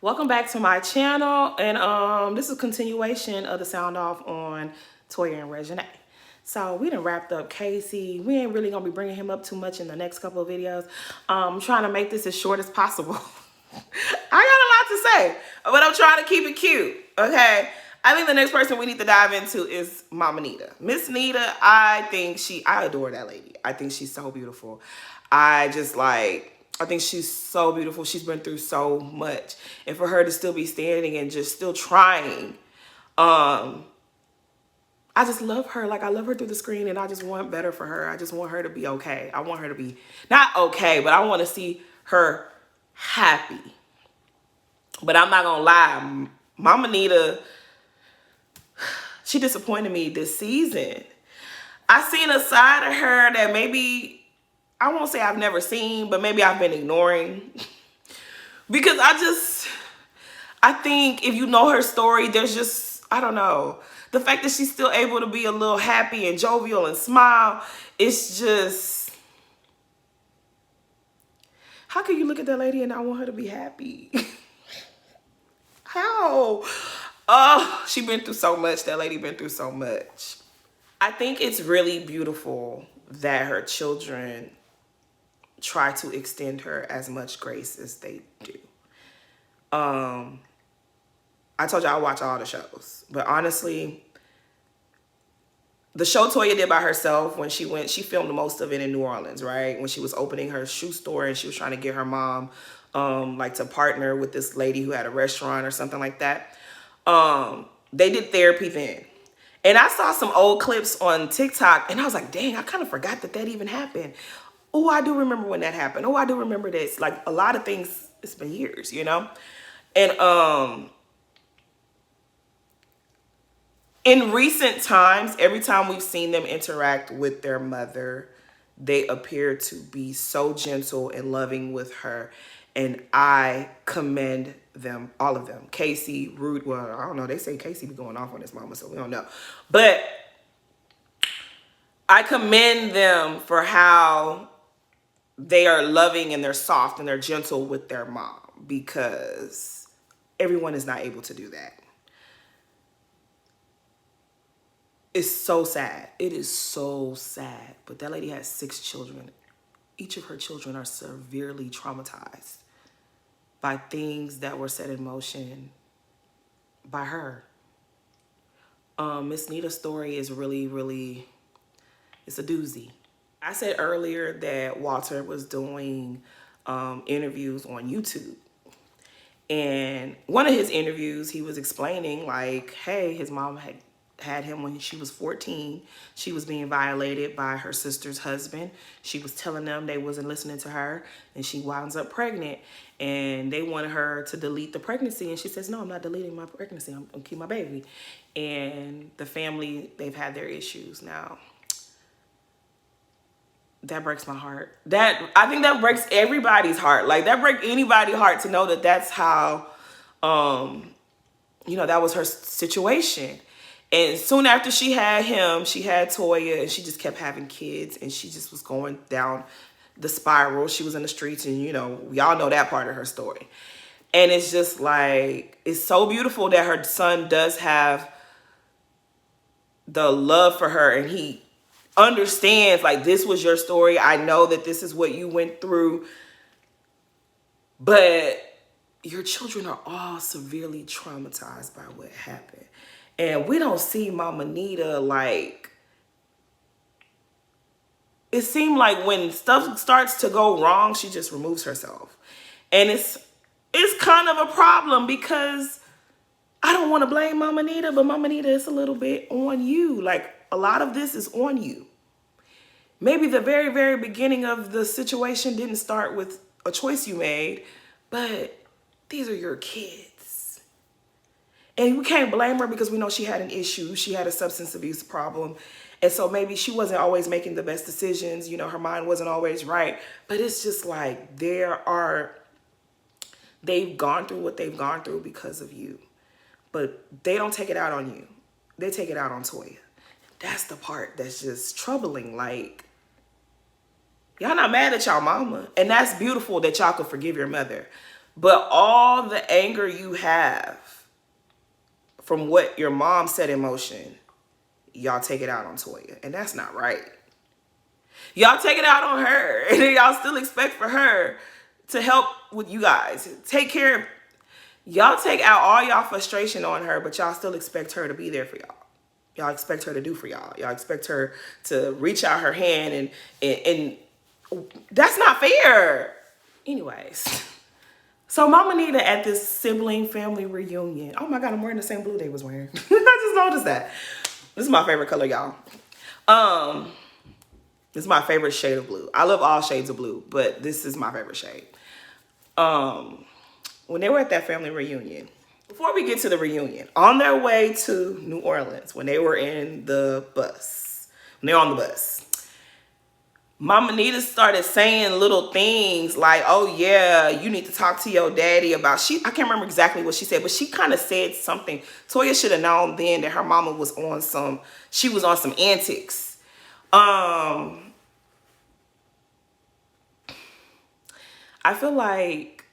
Welcome back to my channel, and this is a continuation of the sound off on Toya and Reginae. So we done wrapped up Casey. We ain't really gonna be bringing him up too much in the next couple of videos. I'm trying to make this as short as possible. I got a lot to say, but I'm trying to keep it cute, okay? I think the next person we need to dive into is Mama Nita. Miss Nita, I adore that lady. I think she's so beautiful. I think she's so beautiful. She's been through so much. And for her to still be standing and just still trying, I just love her. Like, I love her through the screen, and I just want better for her. I just want her to be okay. I want her to be, not okay, but I want to see her happy. But I'm not going to lie. Mama Nita, she disappointed me this season. I seen a side of her that maybe, I won't say I've never seen, but maybe I've been ignoring. Because I think if you know her story, there's just, I don't know. The fact that she's still able to be a little happy and jovial and smile, it's just, how can you look at that lady and not want her to be happy? How? Oh, she been through so much. That lady been through so much. I think it's really beautiful that her children try to extend her as much grace as they do. I told you I watch all the shows, but honestly, the show Toya did by herself, when she filmed most of it in New Orleans, right? When she was opening her shoe store and she was trying to get her mom, like, to partner with this lady who had a restaurant or something like that. They did therapy then. And I saw some old clips on TikTok and I was like, dang, I kind of forgot that even happened. Oh, I do remember when that happened. Oh, I do remember this. Like, a lot of things, it's been years, you know? And in recent times, every time we've seen them interact with their mother, they appear to be so gentle and loving with her. And I commend them, all of them. Casey, Rude, well, I don't know. They say Casey be going off on his mama, so we don't know. But I commend them for how they are loving and they're soft and they're gentle with their mom, because everyone is not able to do that. It's so sad. It is so sad. But that lady has 6 children. Each of her children are severely traumatized by things that were set in motion by her. Miss Nita's story is really, it's a doozy. I said earlier that Walter was doing interviews on YouTube. And one of his interviews, he was explaining, like, hey, his mom had him when she was 14. She was being violated by her sister's husband. She was telling them they wasn't listening to her, and she winds up pregnant, and they wanted her to delete the pregnancy, and she says, no, I'm not deleting my pregnancy. I'm gonna keep my baby. And the family, they've had their issues now. That breaks my heart. I think that breaks everybody's heart. Like, that breaks anybody's heart to know that that's how, that was her situation. And soon after she had him, she had Toya, and she just kept having kids, and she just was going down the spiral. She was in the streets, and, y'all know that part of her story. And it's just like, it's so beautiful that her son does have the love for her, and he understands, like, this was your story. I know that this is what you went through, but your children are all severely traumatized by what happened. And we don't see Mama Nita, like, it seemed like when stuff starts to go wrong, she just removes herself. And it's kind of a problem, because I don't want to blame Mama Nita, but Mama Nita, it's a little bit on you. Like, a lot of this is on you. Maybe the very, very beginning of the situation didn't start with a choice you made, but these are your kids. And we can't blame her, because we know she had an issue. She had a substance abuse problem. And so maybe she wasn't always making the best decisions. Her mind wasn't always right. But it's just like, they've gone through what they've gone through because of you. But they don't take it out on you. They take it out on Toya. That's the part that's just troubling. Like, y'all not mad at y'all mama. And that's beautiful that y'all could forgive your mother. But all the anger you have from what your mom set in motion, y'all take it out on Toya. And that's not right. Y'all take it out on her. And then y'all still expect for her to help with you guys. Take care of... Y'all take out all y'all frustration on her, but y'all still expect her to be there for y'all. Y'all expect her to do for y'all. Y'all expect her to reach out her hand and that's not fair. Anyways. So Mama Nita at this sibling family reunion. Oh my God, I'm wearing the same blue they was wearing. I just noticed that. This is my favorite color, y'all. This is my favorite shade of blue. I love all shades of blue, but this is my favorite shade. When they were at that family reunion, before we get to the reunion, on their way to New Orleans, when they were in the bus, when they were on the bus, Mama Nita started saying little things like, oh yeah, you need to talk to your daddy about, I can't remember exactly what she said, but she kind of said something. Toya should have known then that her mama was on some antics. I feel like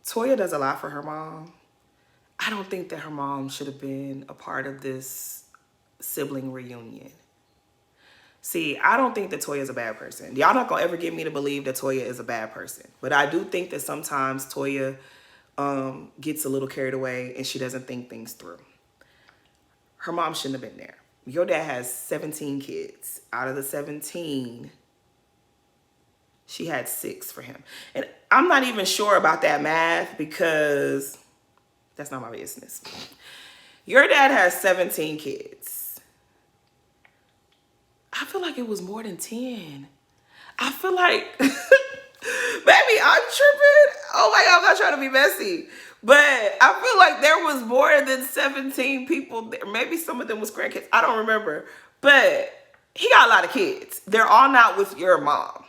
Toya does a lot for her mom. I don't think that her mom should have been a part of this sibling reunion. See, I don't think that Toya is a bad person. Y'all not gonna ever get me to believe that Toya is a bad person. But I do think that sometimes Toya gets a little carried away and she doesn't think things through. Her mom shouldn't have been there. Your dad has 17 kids. Out of the 17, she had 6 for him. And I'm not even sure about that math because that's not my business. Your dad has 17 kids. I feel like it was more than 10. I feel like, baby, I'm tripping. Oh my God, I'm not trying to be messy. But I feel like there was more than 17 people there. Maybe some of them was grandkids. I don't remember. But he got a lot of kids. They're all not with your mom.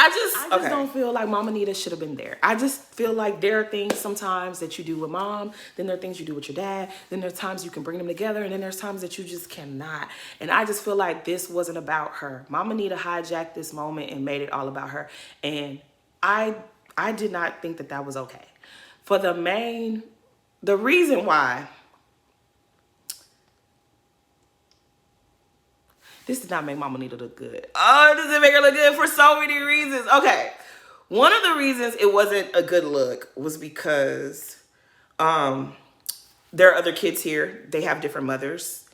I just don't feel like Mama Nita should have been there. I just feel like there are things sometimes that you do with mom, then there are things you do with your dad, then there's times you can bring them together, and then there's times that you just cannot. And I just feel like this wasn't about her. Mama Nita hijacked this moment and made it all about her. And I did not think that that was okay. For the reason why, this did not make Mama Nita look good. Oh, it doesn't make her look good for so many reasons. Okay. One of the reasons it wasn't a good look was because there are other kids here. They have different mothers.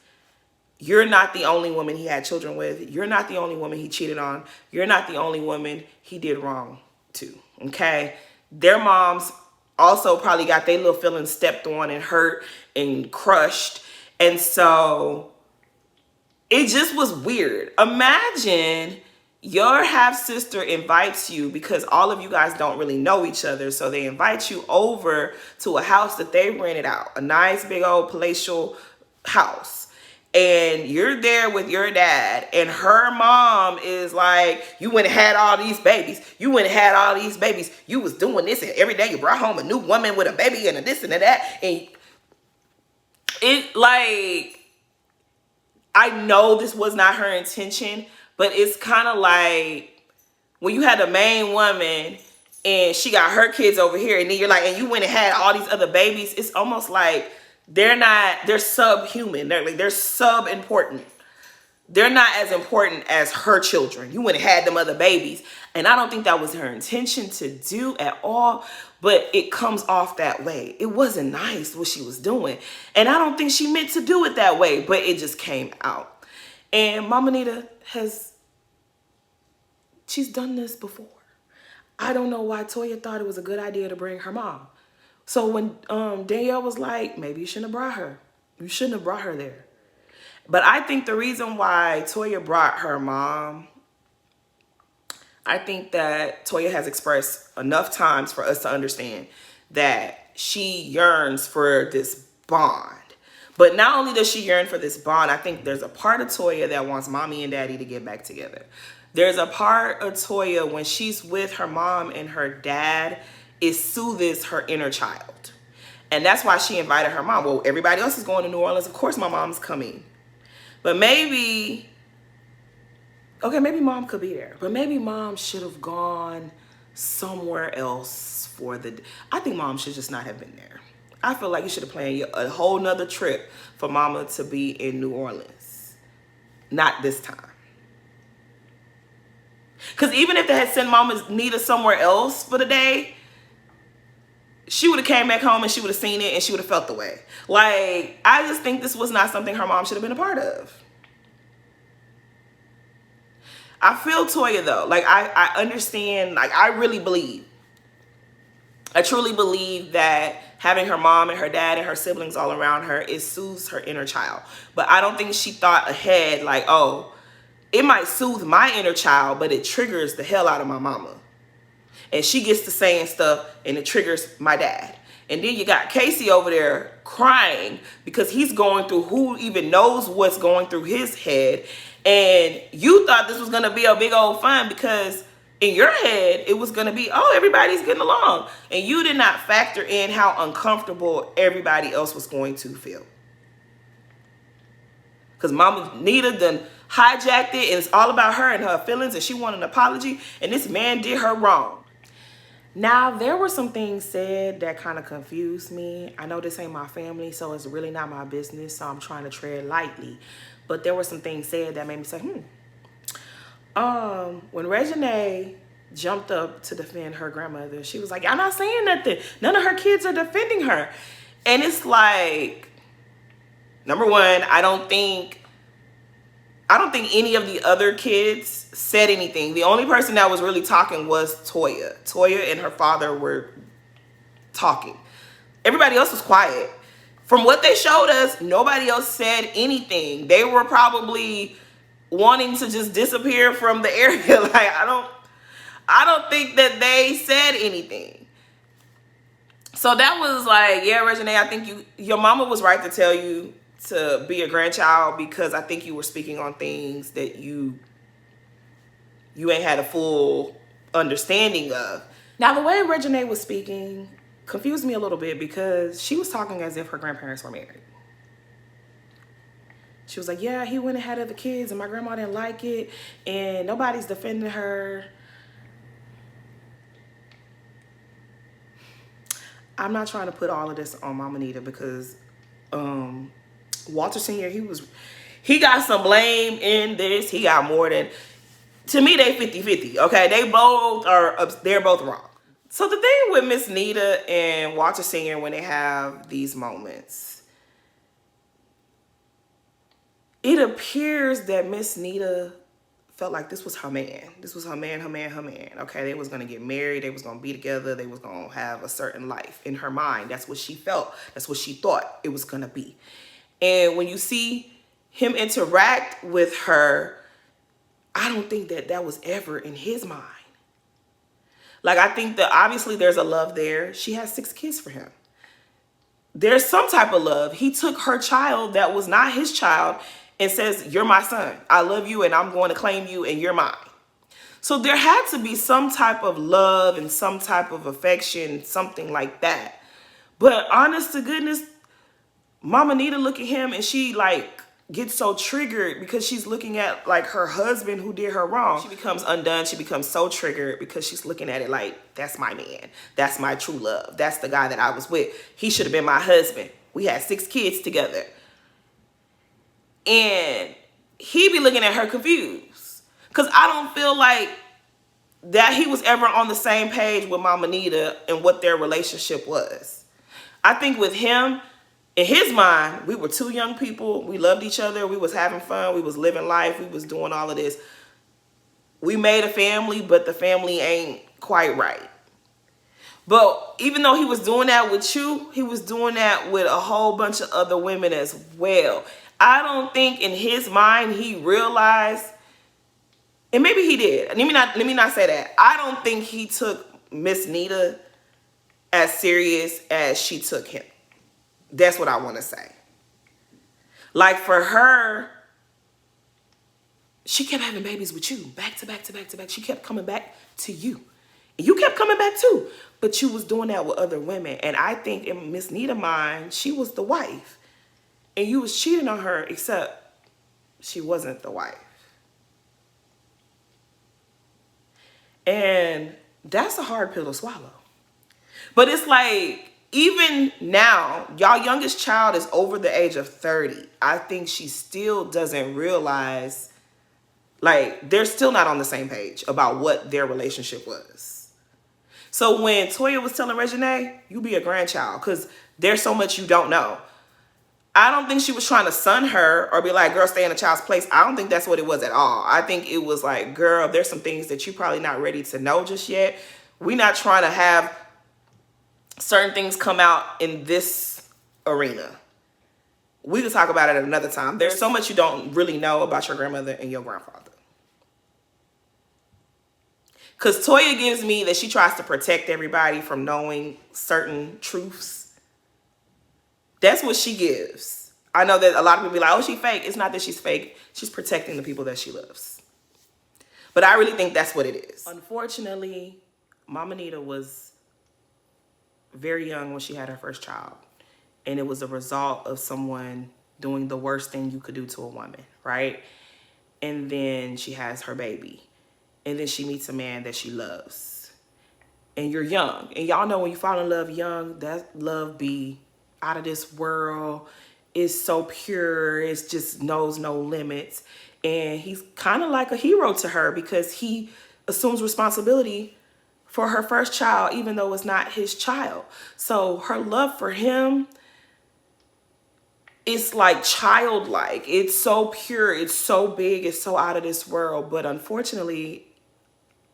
You're not the only woman he had children with. You're not the only woman he cheated on. You're not the only woman he did wrong to. Okay? Their moms also probably got their little feelings stepped on and hurt and crushed. And so it just was weird. Imagine your half-sister invites you because all of you guys don't really know each other. So they invite you over to a house that they rented out. A nice big old palatial house. And you're there with your dad. And her mom is like, you went and had all these babies. You went and had all these babies. You was doing this and every day you brought home a new woman with a baby and a this and a that. And it like... I know this was not her intention, but it's kind of like when you had a main woman and she got her kids over here and then you're like, and you went and had all these other babies. It's almost like they're subhuman. They're sub-important. They're not as important as her children. You went and had them other babies. And I don't think that was her intention to do at all, but it comes off that way. It wasn't nice what she was doing. And I don't think she meant to do it that way, but it just came out. And Mama Nita she's done this before. I don't know why Toya thought it was a good idea to bring her mom. So when Danielle was like, maybe you shouldn't have brought her. You shouldn't have brought her there. But I think the reason why Toya brought her mom, I think that Toya has expressed enough times for us to understand that she yearns for this bond. But not only does she yearn for this bond, I think there's a part of Toya that wants mommy and daddy to get back together. There's a part of Toya when she's with her mom and her dad, it soothes her inner child. And that's why she invited her mom. Well, everybody else is going to New Orleans. Of course my mom's coming. But maybe, okay, maybe mom could be there. But maybe mom should have gone somewhere else for the... I think mom should just not have been there. I feel like you should have planned a whole nother trip for mama to be in New Orleans. Not this time. Because even if they had sent Mama Nita somewhere else for the day, she would have came back home and she would have seen it and she would have felt the way. Like, I just think this was not something her mom should have been a part of. I feel Toya though. Like, I understand. Like, I truly believe that having her mom and her dad and her siblings all around her, it soothes her inner child. But I don't think she thought ahead, like, oh, it might soothe my inner child, but it triggers the hell out of my mama. And she gets to saying stuff and it triggers my dad. And then you got Casey over there crying because he's going through, who even knows what's going through his head. And you thought this was going to be a big old fun because in your head, it was going to be, oh, everybody's getting along. And you did not factor in how uncomfortable everybody else was going to feel. Because Mama Nita done hijacked it and it's all about her and her feelings and she wanted an apology and this man did her wrong. Now, there were some things said that kind of confused me. I know this ain't my family, so it's really not my business, so I'm trying to tread lightly. But there were some things said that made me say, when Reginae jumped up to defend her grandmother, she was like, y'all not saying nothing. None of her kids are defending her. And it's like, number one, I don't think any of the other kids said anything. The only person that was really talking was Toya. Toya and her father were talking. Everybody else was quiet. From what they showed us, nobody else said anything. They were probably wanting to just disappear from the area. Like, I don't think that they said anything. So that was like, yeah, Reginae, I think your mama was right to tell you to be a grandchild because I think you were speaking on things that you ain't had a full understanding of. Now, the way Reginae was speaking confused me a little bit because she was talking as if her grandparents were married. She was like, yeah, he went and had other kids and my grandma didn't like it and nobody's defending her. I'm not trying to put all of this on Mama Nita because Walter Sr., he got some blame in this. He got more than, to me, they 50-50, okay? They're both wrong. So the thing with Miss Nita and Walter Sr. when they have these moments, it appears that Miss Nita felt like this was her man. This was her man, okay? They was going to get married. They was going to be together. They was going to have a certain life. In her mind, that's what she felt. That's what she thought it was going to be. And when you see him interact with her, I don't think that that was ever in his mind. Like, I think that obviously there's a love there. She has 6 kids for him. There's some type of love. He took her child that was not his child and says, you're my son. I love you and I'm going to claim you and you're mine. So there had to be some type of love and some type of affection, something like that. But honest to goodness, Mama Nita look at him and she like gets so triggered because she's looking at like her husband who did her wrong. She becomes undone. She becomes so triggered because she's looking at it like, that's my man. That's my true love. That's the guy that I was with. He should have been my husband. We had 6 kids together. And he be looking at her confused. Because I don't feel like that he was ever on the same page with Mama Nita and what their relationship was. I think with him, in his mind, we were 2 young people. We loved each other. We was having fun. We was living life. We was doing all of this. We made a family, but the family ain't quite right. But even though he was doing that with you, he was doing that with a whole bunch of other women as well. I don't think in his mind he realized, and maybe he did. Let me not say that. I don't think he took Miss Nita as serious as she took him. That's what I want to say. Like for her, she kept having babies with you, back to back to back to back. She kept coming back to you. And you kept coming back too. But you was doing that with other women. And I think in Miss Nita's mind, she was the wife. And you was cheating on her, except she wasn't the wife. And That's a hard pill to swallow. But it's like, even now, y'all youngest child is over the age of 30. I think she still doesn't realize, like, they're still not on the same page about what their relationship was. So when Toya was telling Reginae, you be a grandchild, because there's so much you don't know. I don't think she was trying to son her or be like, girl, stay in a child's place. I don't think that's what it was at all. I think it was like, girl, there's some things that you're probably not ready to know just yet. We're not trying to have certain things come out in this arena. We can talk about it at another time. There's so much you don't really know about your grandmother and your grandfather. Because Toya gives me that she tries to protect everybody from knowing certain truths. That's what she gives. I know that a lot of people be like, oh, she fake. It's not that she's fake. She's protecting the people that she loves. But I really think that's what it is. Unfortunately, Mama Nita was very young when she had her first child. And it was a result of someone doing the worst thing you could do to a woman, right? And then she has her baby. And then she meets a man that she loves. And you're young. And y'all know when you fall in love young, that love be out of this world. It's so pure. It just knows no limits. And he's kind of like a hero to her because he assumes responsibility for her first child, even though it's not his child. So her love for him, it's like childlike. It's so pure. It's so big. It's so out of this world. But unfortunately,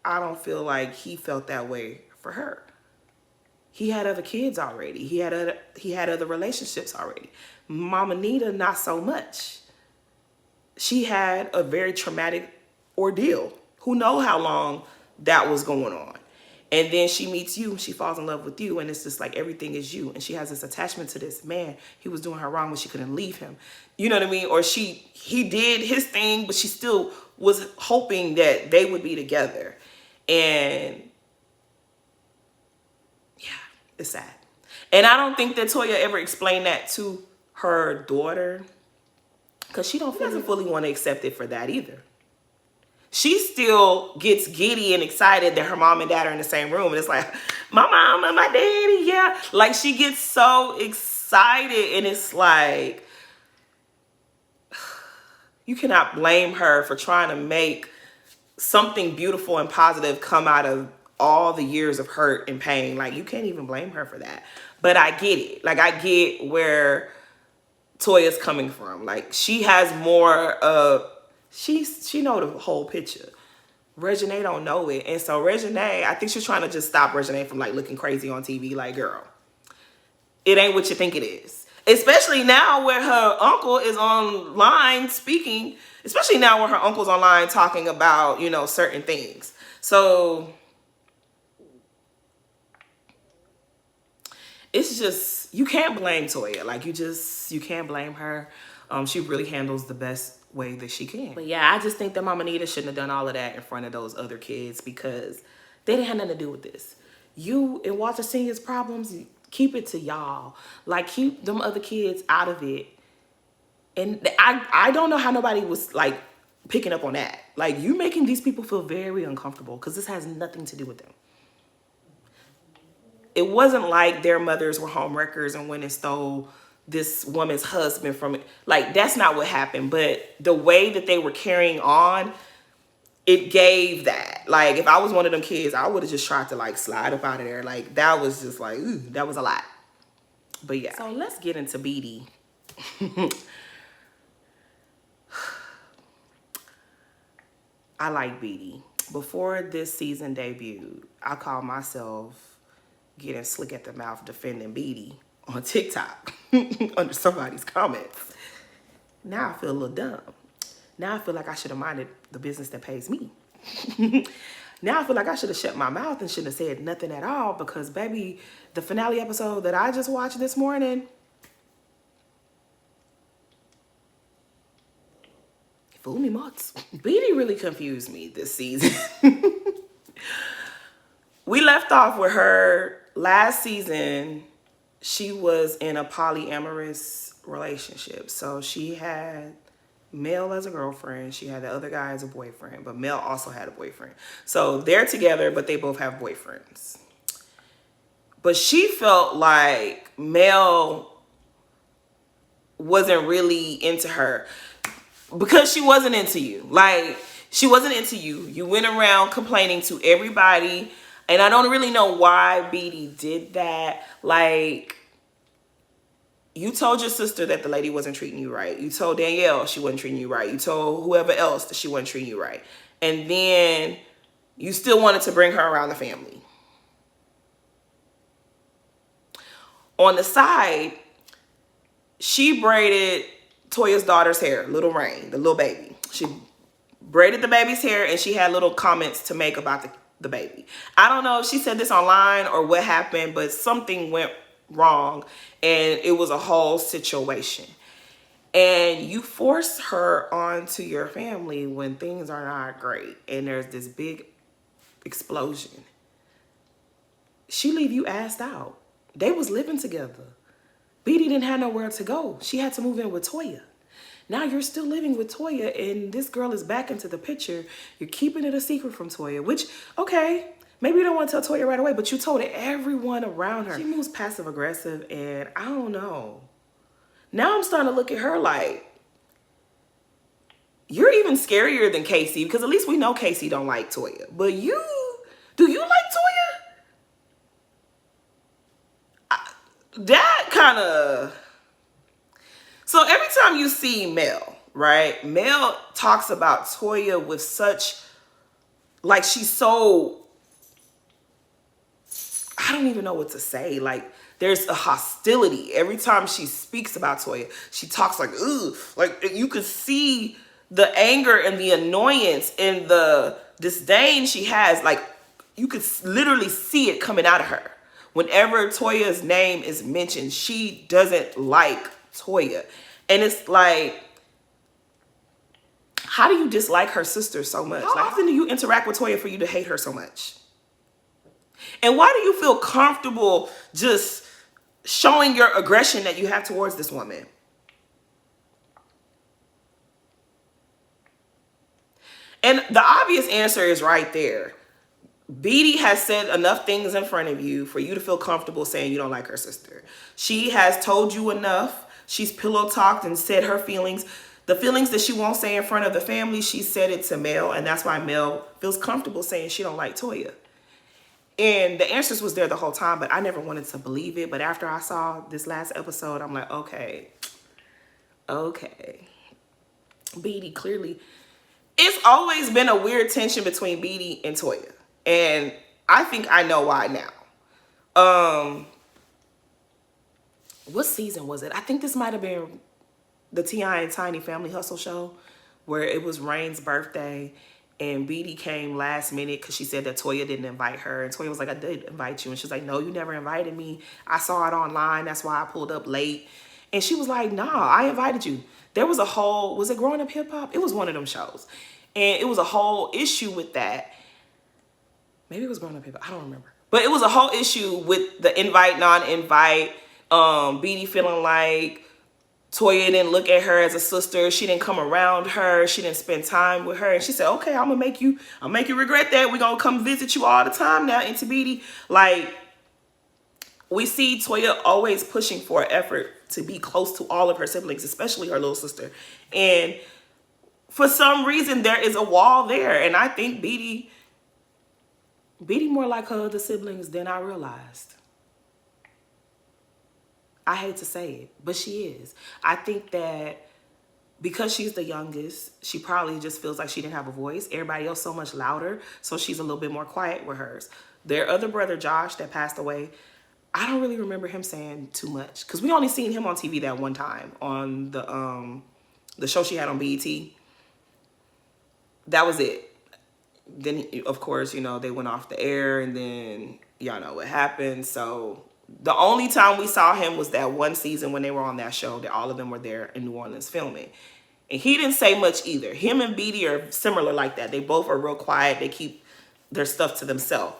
I don't feel like he felt that way for her. He had other kids already. He had other relationships already. Mama Nita, not so much. She had a very traumatic ordeal. Who knows how long that was going on. And then she meets you, she falls in love with you, and it's just like everything is you. And she has this attachment to this man. He was doing her wrong, but she couldn't leave him. You know what I mean? Or he did his thing, but she still was hoping that they would be together. And yeah, it's sad. And I don't think that Toya ever explained that to her daughter, because she doesn't fully want to accept it for that either. She still gets giddy and excited that her mom and dad are in the same room. And it's like, my mom and my daddy, yeah. Like, she gets so excited. And it's like, you cannot blame her for trying to make something beautiful and positive come out of all the years of hurt and pain. Like, you can't even blame her for that. But I get it. Like, I get where Toya's coming from. Like, she has more of... She know the whole picture. Reginae don't know it. And so Reginae, I think she's trying to just stop Reginae from like looking crazy on TV. Like, girl, it ain't what you think it is. Especially now where her uncle is online speaking. Especially now where her uncle's online talking about, you know, certain things. So it's just, you can't blame Toya. Like, you can't blame her. She really handles the best way that she can. But yeah, I just think that Mama Nita shouldn't have done all of that in front of those other kids, because they didn't have nothing to do with this. You and Walter Senior's problems, keep it to y'all. Like, keep them other kids out of it. And I don't know how nobody was like picking up on that. Like, you making these people feel very uncomfortable, because this has nothing to do with them. It wasn't like their mothers were home wreckers and went and stole this woman's husband from it. Like, that's not what happened. But the way that they were carrying on, it gave that. Like, if I was one of them kids, I would have just tried to like slide up out of there. Like, that was just like, ooh, that was a lot. But yeah. So let's get into Beatty. I like Beatty. Before this season debuted, I called myself getting slick at the mouth defending Beatty on TikTok under somebody's comments. Now I feel a little dumb. Now I feel like I should have minded the business that pays me. Now I feel like I should have shut my mouth and shouldn't have said nothing at all, because baby, the finale episode that I just watched this morning, fool me much. Beatty really confused me this season. We left off with her last season. She was in a polyamorous relationship. So she had Mel as a girlfriend. She had the other guy as a boyfriend, but Mel also had a boyfriend. So they're together, but they both have boyfriends. But she felt like Mel wasn't really into her because she wasn't into you. Like, she wasn't into you. You went around complaining to everybody. And I don't really know why BD did that. Like, you told your sister that the lady wasn't treating you right. You told Danielle she wasn't treating you right. You told whoever else that she wasn't treating you right. And then you still wanted to bring her around the family. On the side, she braided Toya's daughter's hair, Little Rain, the little baby. She braided the baby's hair and she had little comments to make about the baby. I don't know if she said this online or what happened, but something went wrong and it was a whole situation. And you force her onto your family when things are not great and there's this big explosion. She leave you assed out. They was living together. BD didn't have nowhere to go. She had to move in with Toya. Now you're still living with Toya and this girl is back into the picture. You're keeping it a secret from Toya, which, okay, maybe you don't want to tell Toya right away, but you told everyone around her. She moves passive aggressive and I don't know. Now I'm starting to look at her like, you're even scarier than Casey because at least we know Casey don't like Toya. But you, do you like Toya? That kind of... So every time you see Mel, right? Mel talks about Toya with such... Like, she's so... I don't even know what to say. Like, there's a hostility. Every time she speaks about Toya, she talks like, ugh. Like, you could see the anger and the annoyance and the disdain she has. Like, you could literally see it coming out of her. Whenever Toya's name is mentioned, she doesn't like Toya. And it's like, how do you dislike her sister so much? How often do you interact with Toya for you to hate her so much? And why do you feel comfortable just showing your aggression that you have towards this woman? And the obvious answer is right there. BD has said enough things in front of you for you to feel comfortable saying you don't like her sister. She has told you enough. She's pillow talked and said her feelings. The feelings that she won't say in front of the family, she said it to Mel. And that's why Mel feels comfortable saying she don't like Toya. And the answers was there the whole time, but I never wanted to believe it. But after I saw this last episode, I'm like, okay. BD clearly... It's always been a weird tension between BD and Toya. And I think I know why now. What season was it? I think this might have been the T.I. and Tiny Family Hustle show where it was Rain's birthday and BD came last minute because she said that Toya didn't invite her. And Toya was like, I did invite you. And she's like, no, you never invited me. I saw it online. That's why I pulled up late. And she was like, nah, I invited you. There was a whole, was it Growing Up Hip Hop? It was one of them shows. And it was a whole issue with that. Maybe it was Growing Up Hip Hop. I don't remember. But it was a whole issue with the invite, non-invite. BD feeling like Toya didn't look at her as a sister. She didn't come around her. She didn't spend time with her. And she said, okay, I'll make you regret that. We're going to come visit you all the time now into BD. Like, we see Toya always pushing for an effort to be close to all of her siblings, especially her little sister. And for some reason, there is a wall there. And I think BD more like her other siblings than I realized. I hate to say it, but she is. I think that because she's the youngest, she probably just feels like she didn't have a voice. Everybody else so much louder, so she's a little bit more quiet with hers. Their other brother, Josh, that passed away, I don't really remember him saying too much because we only seen him on TV that one time on the show she had on BET. That was it. Then, of course, you know, they went off the air and then y'all know what happened. So the only time we saw him was that one season when they were on that show that all of them were there in New Orleans filming. And he didn't say much either. Him and BD are similar like that. They both are real quiet. They keep their stuff to themselves.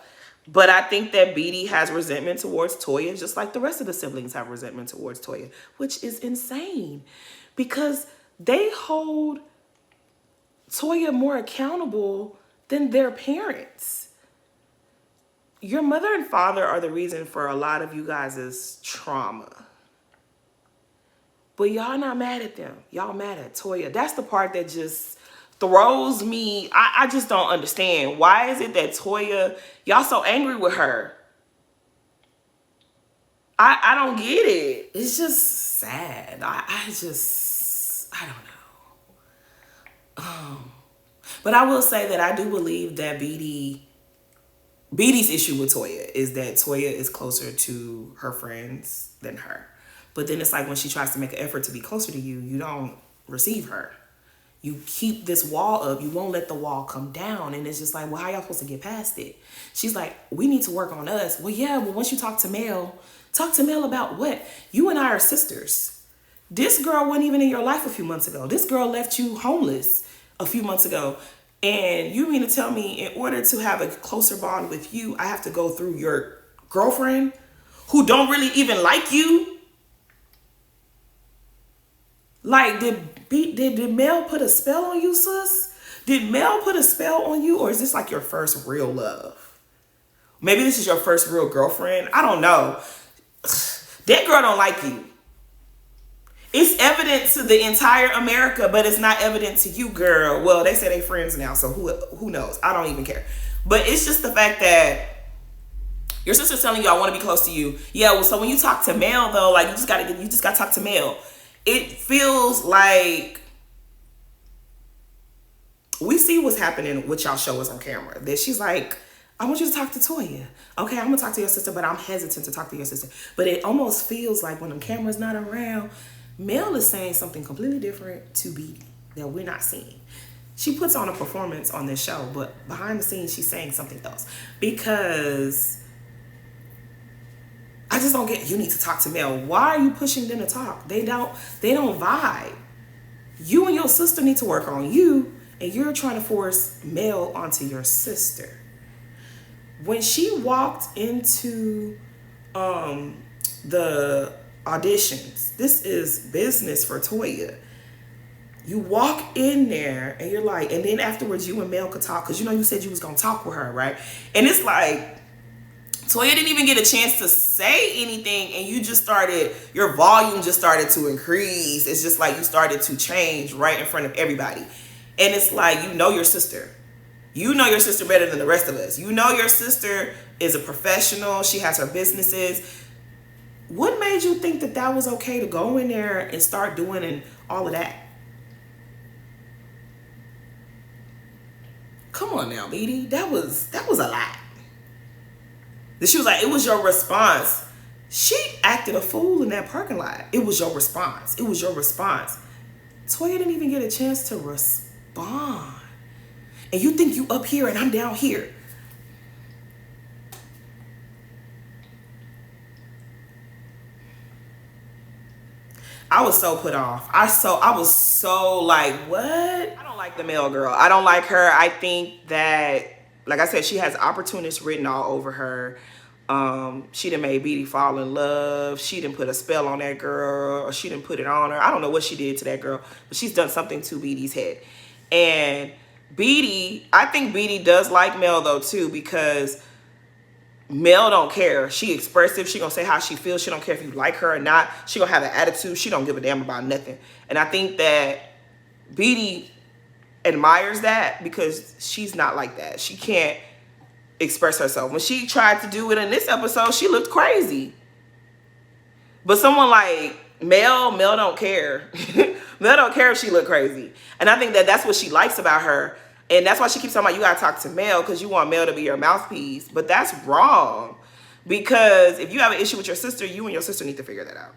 But I think that BD has resentment towards Toya just like the rest of the siblings have resentment towards Toya, which is insane because they hold Toya more accountable than their parents. Your mother and father are the reason for a lot of you guys' trauma. But y'all not mad at them. Y'all mad at Toya. That's the part that just throws me. I just don't understand. Why is it that Toya, y'all so angry with her? I don't get it. It's just sad. I don't know. But I will say that I do believe that BD's issue with Toya is that Toya is closer to her friends than her. But then it's like when she tries to make an effort to be closer to you, you don't receive her. You keep this wall up. You won't let the wall come down. And it's just like, well, how y'all supposed to get past it? She's like, we need to work on us. Well, yeah, but once you talk to Mel about what? You and I are sisters. This girl wasn't even in your life a few months ago. This girl left you homeless a few months ago. And you mean to tell me in order to have a closer bond with you, I have to go through your girlfriend who don't really even like you? Like, did Mel put a spell on you, sis? Did Mel put a spell on you? Or is this like your first real love? Maybe this is your first real girlfriend. I don't know. That girl don't like you. It's evident to the entire America, but it's not evident to you, girl. Well, they say they friends now, so who knows? I don't even care. But it's just the fact that your sister's telling you, I want to be close to you. Yeah, well, so when you talk to Mel, though, like, you just gotta talk to Mel. It feels like we see what's happening with y'all show us on camera. That she's like, I want you to talk to Toya. Okay, I'm gonna talk to your sister, but I'm hesitant to talk to your sister. But it almost feels like when the camera's not around, Mel is saying something completely different to BD that we're not seeing. She puts on a performance on this show, but behind the scenes, she's saying something else. Because I just don't get, you need to talk to Mel. Why are you pushing them to talk? They don't vibe. You and your sister need to work on you, and you're trying to force Mel onto your sister. When she walked into the auditions, this is business for Toya. You walk in there and you're like, and then afterwards you and Mel could talk, because you know you said you was gonna talk with her, right? And it's like, Toya didn't even get a chance to say anything, and you just started, your volume just started to increase. It's just like you started to change right in front of everybody. And it's like, you know your sister. You know your sister better than the rest of us. You know your sister is a professional. She has her businesses. What made you think that that was okay to go in there and start doing and all of that? Come on now, BD. That was a lot. She was like, it was your response. She acted a fool in that parking lot. It was your response. It was your response. Toya didn't even get a chance to respond. And you think you up here and I'm down here. I was so put off. I was so like, what? I don't like the Mel girl. I don't like her. I think that, like I said, she has opportunists written all over her. She done made BD fall in love. She done put a spell on that girl, or she done put it on her. I don't know what she did to that girl, but she's done something to BD's head. And BD, I think BD does like Mel though too, because Mel don't care. She expressive. She gonna say how she feels. She don't care if you like her or not. She gonna have an attitude. She don't give a damn about nothing. And I think that BD admires that, because she's not like that. She can't express herself. When she tried to do it in this episode, she looked crazy. But someone like Mel don't care. Mel don't care if she look crazy. And I think that that's what she likes about her. And that's why she keeps talking about, you gotta talk to Mel, because you want Mel to be your mouthpiece. But that's wrong. Because if you have an issue with your sister, you and your sister need to figure that out.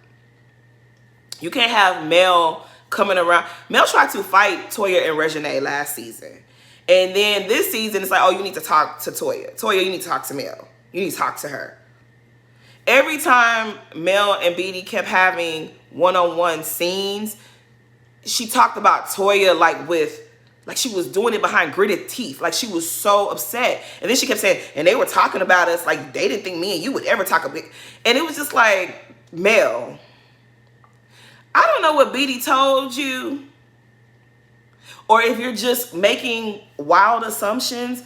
You can't have Mel coming around. Mel tried to fight Toya and Reginae last season. And then this season, it's like, oh, you need to talk to Toya. Toya, you need to talk to Mel. You need to talk to her. Every time Mel and BD kept having one-on-one scenes, she talked about Toya like she was doing it behind gritted teeth. Like she was so upset. And then she kept saying, and they were talking about us like they didn't think me and you would ever talk a bit. And it was just like, Mel, I don't know what BD told you, or if you're just making wild assumptions.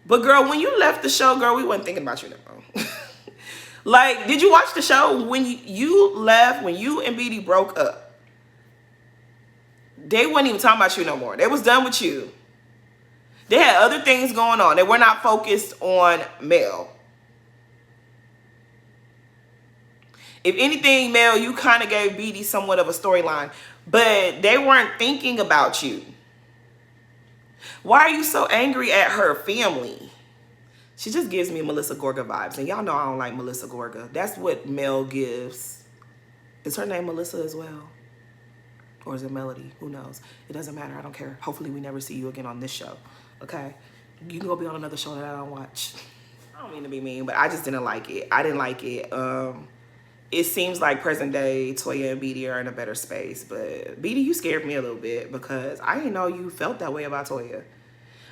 But girl, when you left the show, girl, we wasn't thinking about you no more. Like, did you watch the show? When you left, when you and BD broke up, they weren't even talking about you no more. They was done with you. They had other things going on. They were not focused on Mel. If anything, Mel, you kind of gave BD somewhat of a storyline, but they weren't thinking about you. Why are you so angry at her family? She just gives me Melissa Gorga vibes, and y'all know I don't like Melissa Gorga. That's what Mel gives. Is her name Melissa as well? Or is it Melody? Who knows? It doesn't matter. I don't care. Hopefully we never see you again on this show. Okay? You can go be on another show that I don't watch. I don't mean to be mean, but I just didn't like it. I didn't like it. It seems like present day Toya and BD are in a better space. But BD, you scared me a little bit because I didn't know you felt that way about Toya.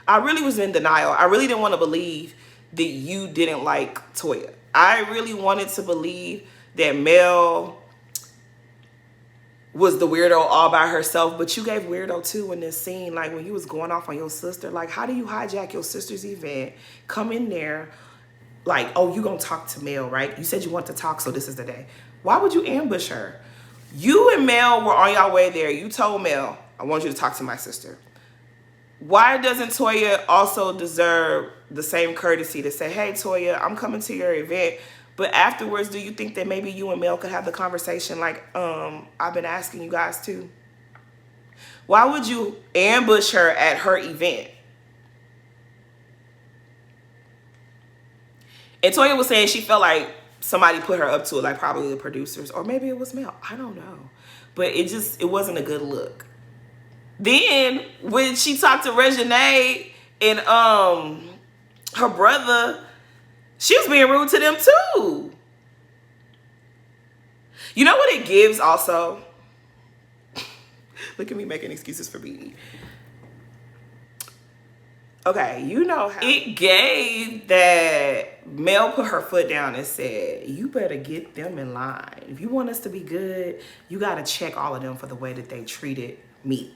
I really was in denial. I really didn't want to believe that you didn't like Toya. I really wanted to believe that Mel was the weirdo all by herself, but you gave weirdo too in this scene. Like when you was going off on your sister, like how do you hijack your sister's event, come in there, like, oh, you gonna talk to Mel, right? You said you want to talk, so this is the day. Why would you ambush her? You and Mel were on your way there. You told Mel, I want you to talk to my sister. Why doesn't Toya also deserve the same courtesy to say, hey, Toya, I'm coming to your event, but afterwards, do you think that maybe you and Mel could have the conversation like I've been asking you guys to? Why would you ambush her at her event? And Toya was saying she felt like somebody put her up to it, like probably the producers, or maybe it was Mel. I don't know. But it wasn't a good look. Then when she talked to Reginae and her brother, she was being rude to them too. You know what it gives also? Look at me making excuses for BD. Okay, you know how it gave that Mel put her foot down and said, you better get them in line. If you want us to be good, you got to check all of them for the way that they treated me.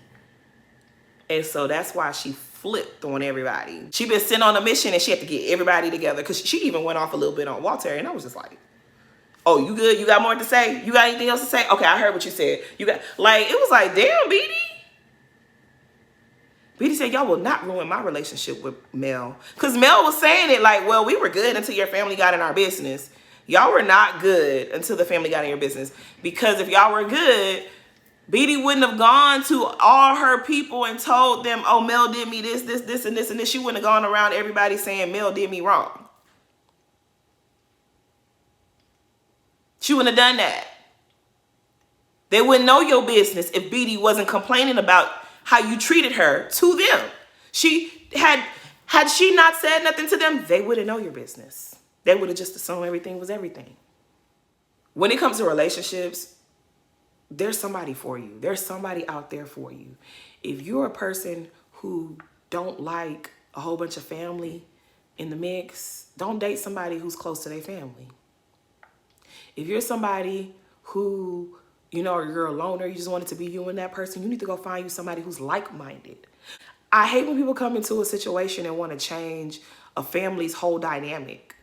And so that's why she flipped on everybody. She been sent on a mission and she had to get everybody together because she even went off a little bit on Walter. And I was just like, oh, you good? You got more to say? You got anything else to say? Okay, I heard what you said. You got, like, it was like, damn, BD. BD said, y'all will not ruin my relationship with Mel. Because Mel was saying it like, well, we were good until your family got in our business. Y'all were not good until the family got in your business. Because if y'all were good, BD wouldn't have gone to all her people and told them, oh, Mel did me this, this, this, and this, and this. She wouldn't have gone around everybody saying Mel did me wrong. She wouldn't have done that. They wouldn't know your business if BD wasn't complaining about how you treated her to them. Had she not said nothing to them, they wouldn't know your business. They would have just assumed everything was everything. When it comes to relationships, there's somebody for you. There's somebody out there for you. If you're a person who don't like a whole bunch of family in the mix, don't date somebody who's close to their family. If you're somebody who, you know, you're a loner, you just want it to be you and that person, you need to go find you somebody who's like-minded. I hate when people come into a situation and want to change a family's whole dynamic.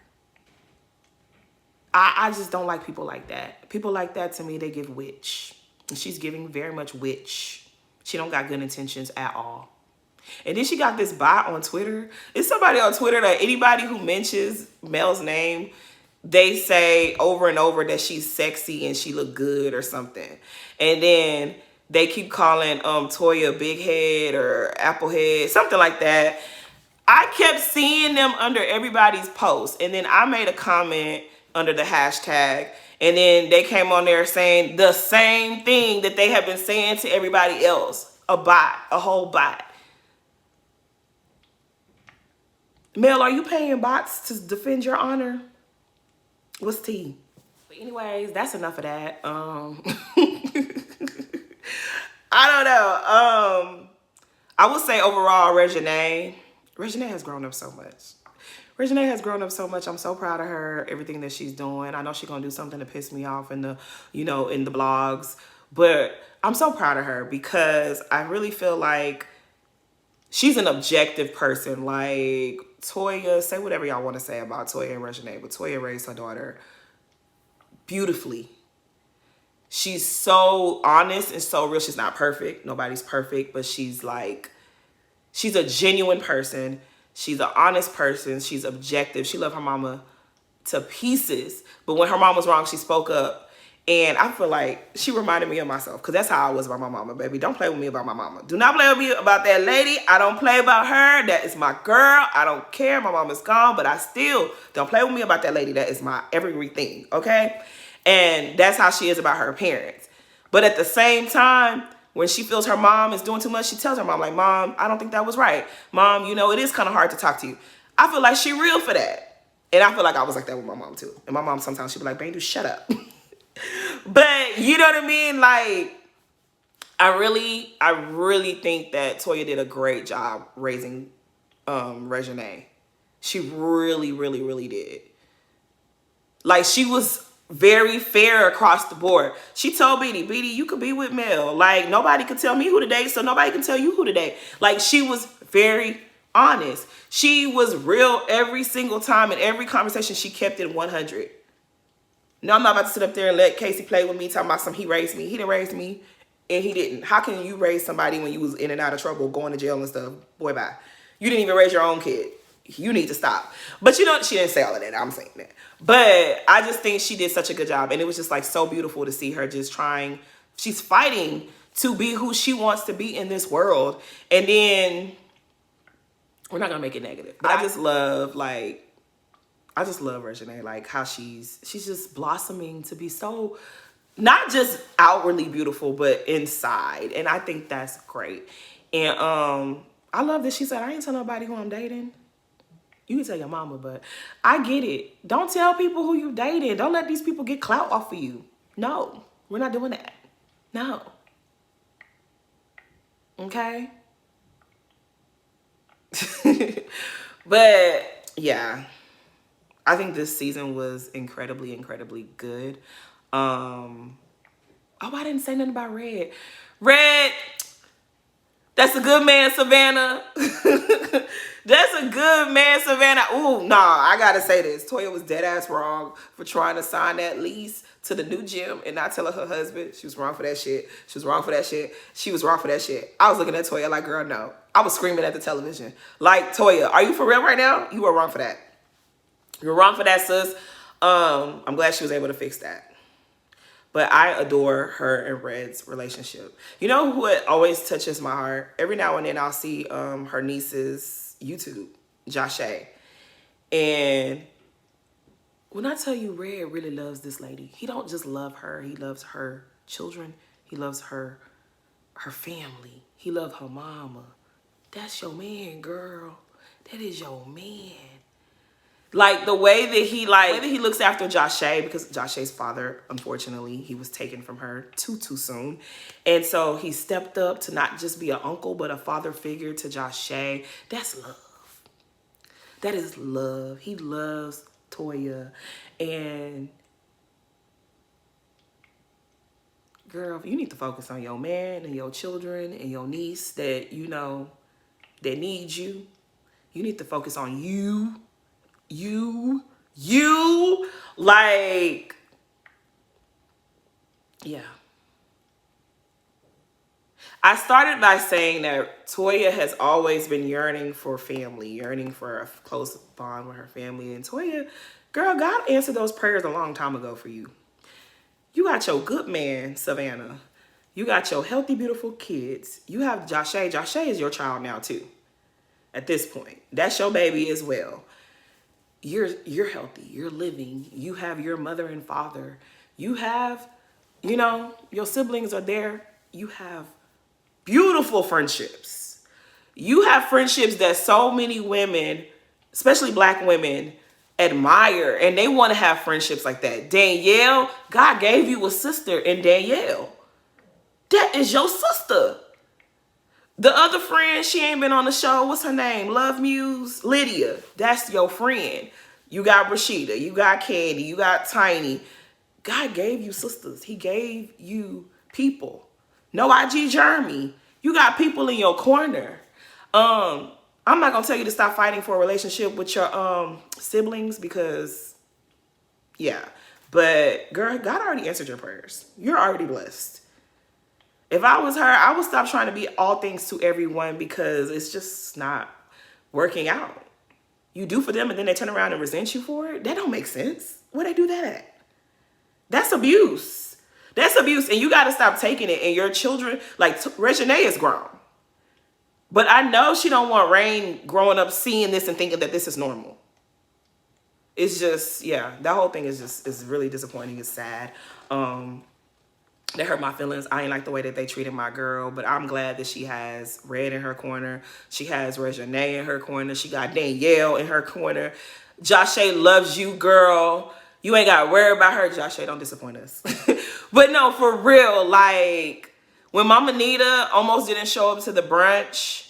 I just don't like people like that. People like that, to me, they give witch. And she's giving very much witch. She don't got good intentions at all. And then she got this bot on Twitter. It's somebody on Twitter that anybody who mentions Mel's name, they say over and over that she's sexy and she look good or something. And then they keep calling Toya big head or apple head, something like that. I kept seeing them under everybody's post. And then I made a comment under the hashtag, and then they came on there saying the same thing that they have been saying to everybody else. A bot, a whole bot. Mel, are you paying bots to defend your honor? What's tea? But anyways, that's enough of that. I don't know. I would say overall, Reginae has grown up so much. Reginae has grown up so much. I'm so proud of her, everything that she's doing. I know she's going to do something to piss me off in the, you know, in the blogs. But I'm so proud of her because I really feel like she's an objective person. Like Toya, say whatever y'all want to say about Toya and Reginae, but Toya raised her daughter beautifully. She's so honest and so real. She's not perfect. Nobody's perfect, but she's a genuine person. She's an honest person. She's objective. She loved her mama to pieces. But when her mom was wrong, she spoke up. And I feel like she reminded me of myself, because that's how I was about my mama, baby. Don't play with me about my mama. Do not play with me about that lady. I don't play about her. That is my girl. I don't care. My mama's gone, but I still don't play with me about that lady. That is my everything, okay? And that's how she is about her parents. But at the same time, when she feels her mom is doing too much, she tells her mom, like, Mom, I don't think that was right. Mom, you know, it is kind of hard to talk to you. I feel like she real for that. And I feel like I was like that with my mom, too. And my mom, sometimes she'd be like, Bandu, shut up. But you know what I mean? Like, I really think that Toya did a great job raising Reginae. She really, really, really did. Like, she was very fair across the board. She told Beatty, you could be with Mel. Like, nobody could tell me who to date, so nobody can tell you who to date. Like, she was very honest. She was real every single time. In every conversation, she kept it 100. No, I'm not about to sit up there and let Casey play with me, talking about he raised me. He didn't raise me, and he didn't. How can you raise somebody when you was in and out of trouble, going to jail and stuff? Boy, bye. You didn't even raise your own kid. You need to stop. But you know, she didn't say all of that. I'm saying that. But I just think she did such a good job. And it was just like so beautiful to see her just trying. She's fighting to be who she wants to be in this world. And then we're not going to make it negative. But I just love Reginae, like how she's just blossoming to be so, not just outwardly beautiful, but inside. And I think that's great. And I love that she said, I ain't tell nobody who I'm dating. You can tell your mama, but I get it. Don't tell people who you dating. Don't let these people get clout off of you. No, we're not doing that. No. Okay? But yeah, I think this season was incredibly, incredibly good. Oh, I didn't say nothing about Red. Red, that's a good man, Savannah. That's a good man, Savannah. Ooh, nah, I gotta say this. Toya was dead ass wrong for trying to sign that lease to the new gym and not telling her husband. She was wrong for that shit. She was wrong for that shit. She was wrong for that shit. I was looking at Toya like, girl, no. I was screaming at the television. Like, Toya, are you for real right now? You were wrong for that. You're wrong for that, sis. I'm glad she was able to fix that. But I adore her and Red's relationship. You know who it always touches my heart? Every now and then I'll see her niece's YouTube, Joshay. And when I tell you Red really loves this lady, he don't just love her. He loves her children. He loves her family. He loves her mama. That's your man, girl. That is your man. Like the way that he looks after Joshay, because Joshay's father, unfortunately, he was taken from her too soon. And so he stepped up to not just be an uncle, but a father figure to Joshay. That's love. That is love. He loves Toya. And girl, you need to focus on your man and your children and your niece that, you know, that needs you. You need to focus on you. Like, yeah. I started by saying that Toya has always been yearning for family, yearning for a close bond with her family. And Toya, girl, God answered those prayers a long time ago for you. You got your good man, Savannah. You got your healthy, beautiful kids. You have Joshay. Joshay is your child now, too. At this point. That's your baby as well. You're healthy. You're living. You have your mother and father. You have, you know, your siblings are there. You have beautiful friendships. You have friendships that so many women, especially black women, admire. And they want to have friendships like that. Danielle, God gave you a sister in Danielle. That is your sister. The other friend, she ain't been on the show. What's her name? Love Muse? Lydia. That's your friend. You got Rashida. You got Candy. You got Tiny. God gave you sisters. He gave you people. No IG Jeremy. You got people in your corner. I'm not gonna tell you to stop fighting for a relationship with your siblings because yeah. But girl, God already answered your prayers. You're already blessed. If I was her, I would stop trying to be all things to everyone because it's just not working out. You do for them and then they turn around and resent you for it? That don't make sense. Where they do that at? That's abuse. That's abuse. And you got to stop taking it. And your children, like Reginae is grown. But I know she don't want Rain growing up seeing this and thinking that this is normal. It's just, yeah, that whole thing is really disappointing. It's sad. That hurt my feelings. I ain't like the way that they treated my girl, but I'm glad that she has Red in her corner. She has Reginae in her corner. She got Danielle in her corner. Joshay loves you, girl. You ain't got to worry about her. Joshay, don't disappoint us. But no, for real, like, when Mama Nita almost didn't show up to the brunch,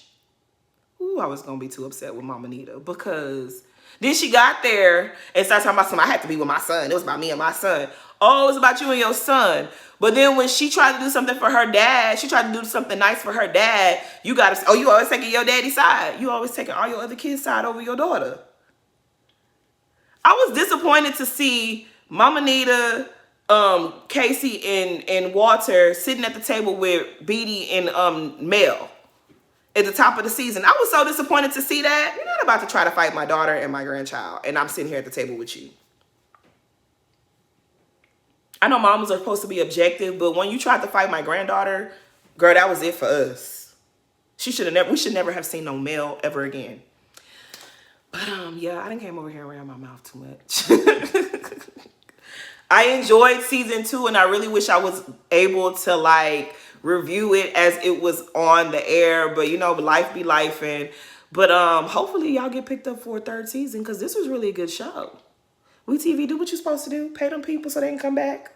ooh, I was going to be too upset with Mama Nita because then she got there and started talking about something. I had to be with my son. It was about me and my son. Oh, it's about you and your son. But then when she tried to do something for her dad, she tried to do something nice for her dad, you got to, oh, you always taking your daddy's side. You always taking all your other kids' side over your daughter. I was disappointed to see Mama Nita, Casey, and Walter sitting at the table with Beatty and Mel at the top of the season. I was so disappointed to see that. You're not about to try to fight my daughter and my grandchild, and I'm sitting here at the table with you. I know mamas are supposed to be objective, but when you tried to fight my granddaughter, girl, that was it for us. We should never have seen no Mel ever again. But yeah, I done came over here and ran my mouth too much. I enjoyed season 2, and I really wish I was able to like review it as it was on the air. But you know, life be life, but hopefully y'all get picked up for a 3rd season because this was really a good show. WeTV, do what you're supposed to do. Pay them people so they can come back.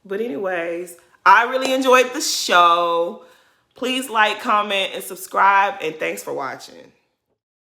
But anyways, I really enjoyed the show. Please like, comment, and subscribe. And thanks for watching.